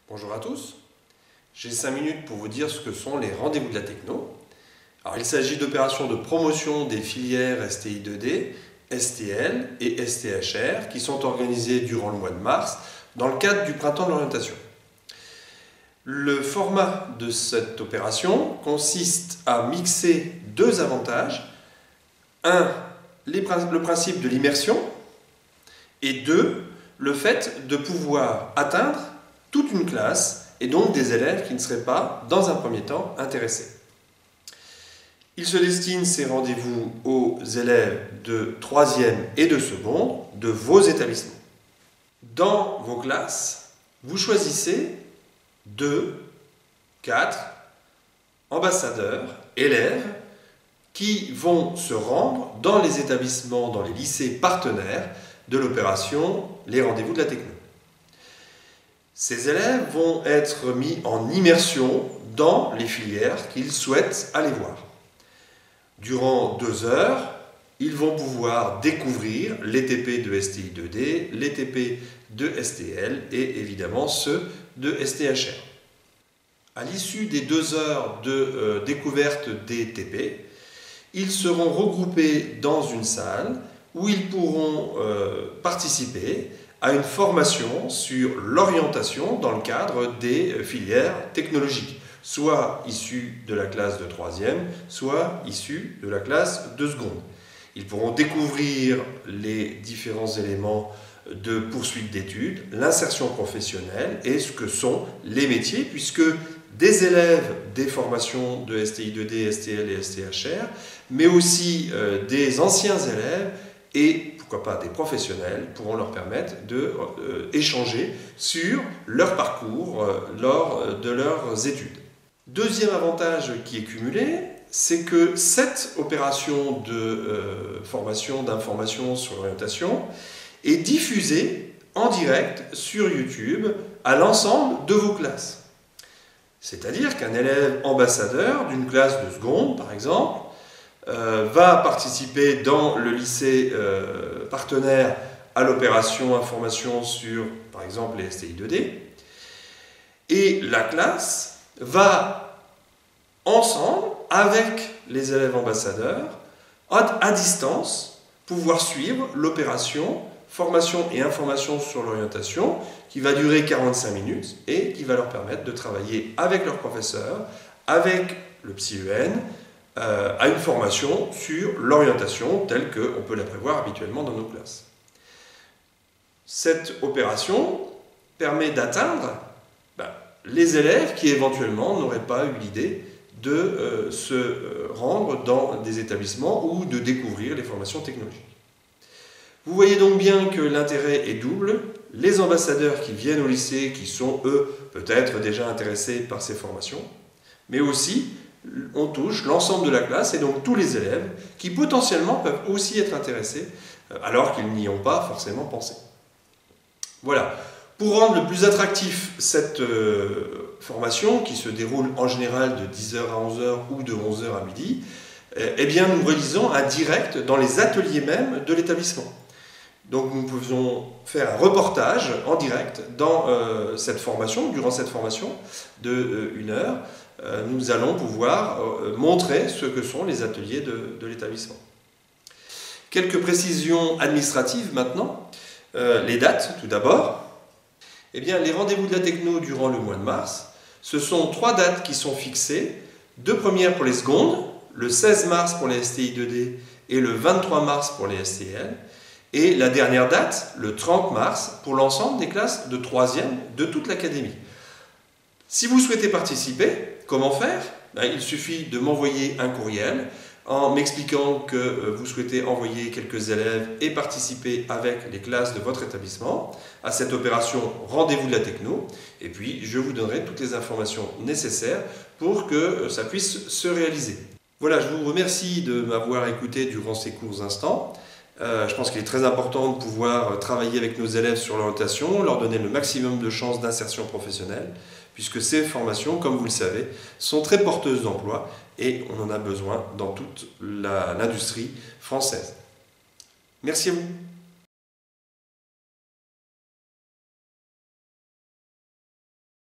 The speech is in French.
Bonjour à tous, j'ai 5 minutes pour vous dire ce que sont les rendez-vous de la techno. Alors, il s'agit d'opérations de promotion des filières STI2D, STL et STHR qui sont organisées durant le mois de mars dans le cadre du printemps de l'orientation. Le format de cette opération consiste à mixer deux avantages. Un, le principe de l'immersion et deux, le fait de pouvoir atteindre toute une classe et donc des élèves qui ne seraient pas, dans un premier temps, intéressés. Il se destine ces rendez-vous aux élèves de 3e et de seconde de vos établissements. Dans vos classes, vous choisissez 2, 4 ambassadeurs, élèves, qui vont se rendre dans les établissements, dans les lycées partenaires de l'opération Les Rendez-vous de la Techno. Ces élèves vont être mis en immersion dans les filières qu'ils souhaitent aller voir. Durant 2 heures, ils vont pouvoir découvrir les TP de STI2D, les TP de STL et évidemment ceux de STHR. À l'issue des 2 heures de découverte des TP, ils seront regroupés dans une salle où ils pourront participer à une formation sur l'orientation dans le cadre des filières technologiques, soit issues de la classe de 3e, soit issues de la classe de seconde. Ils pourront découvrir les différents éléments de poursuite d'études, l'insertion professionnelle et ce que sont les métiers, puisque des élèves des formations de STI2D, STL et STHR, mais aussi des anciens élèves et pourquoi pas des professionnels pourront leur permettre d'échanger sur leur parcours lors de leurs études. Deuxième avantage qui est cumulé, c'est que cette opération de formation, d'information sur l'orientation est diffusée en direct sur YouTube à l'ensemble de vos classes. C'est-à-dire qu'un élève ambassadeur d'une classe de seconde, par exemple, va participer dans le lycée partenaire à l'opération information sur, par exemple, les STI2D, et la classe va ensemble, avec les élèves ambassadeurs, à distance, pouvoir suivre l'opération formation et information sur l'orientation qui va durer 45 minutes et qui va leur permettre de travailler avec leurs professeurs, avec le PsyEN, à une formation sur l'orientation telle qu'on peut la prévoir habituellement dans nos classes. Cette opération permet d'atteindre les élèves qui éventuellement n'auraient pas eu l'idée de se rendre dans des établissements ou de découvrir les formations technologiques. Vous voyez donc bien que l'intérêt est double. Les ambassadeurs qui viennent au lycée, qui sont eux peut-être déjà intéressés par ces formations, mais aussi on touche l'ensemble de la classe et donc tous les élèves qui potentiellement peuvent aussi être intéressés alors qu'ils n'y ont pas forcément pensé. Voilà. Pour rendre le plus attractif cette formation qui se déroule en général de 10h à 11h ou de 11h à midi, eh bien nous réalisons un direct dans les ateliers même de l'établissement. Donc nous pouvons faire un reportage en direct dans cette formation, durant cette formation de 1 heure. Nous allons pouvoir montrer ce que sont les ateliers de l'établissement. Quelques précisions administratives maintenant. Les dates, tout d'abord. Eh bien, les rendez-vous de la techno durant le mois de mars, ce sont 3 dates qui sont fixées. 2 premières pour les secondes, le 16 mars pour les STI2D et le 23 mars pour les STL. Et la dernière date, le 30 mars, pour l'ensemble des classes de 3e de toute l'académie. Si vous souhaitez participer, comment faire ? Il suffit de m'envoyer un courriel en m'expliquant que vous souhaitez envoyer quelques élèves et participer avec les classes de votre établissement à cette opération Rendez-vous de la Techno. Et puis, je vous donnerai toutes les informations nécessaires pour que ça puisse se réaliser. Voilà, je vous remercie de m'avoir écouté durant ces courts instants. Je pense qu'il est très important de pouvoir travailler avec nos élèves sur l'orientation, leur donner le maximum de chances d'insertion professionnelle, puisque ces formations, comme vous le savez, sont très porteuses d'emploi et on en a besoin dans toute l'industrie française. Merci à vous.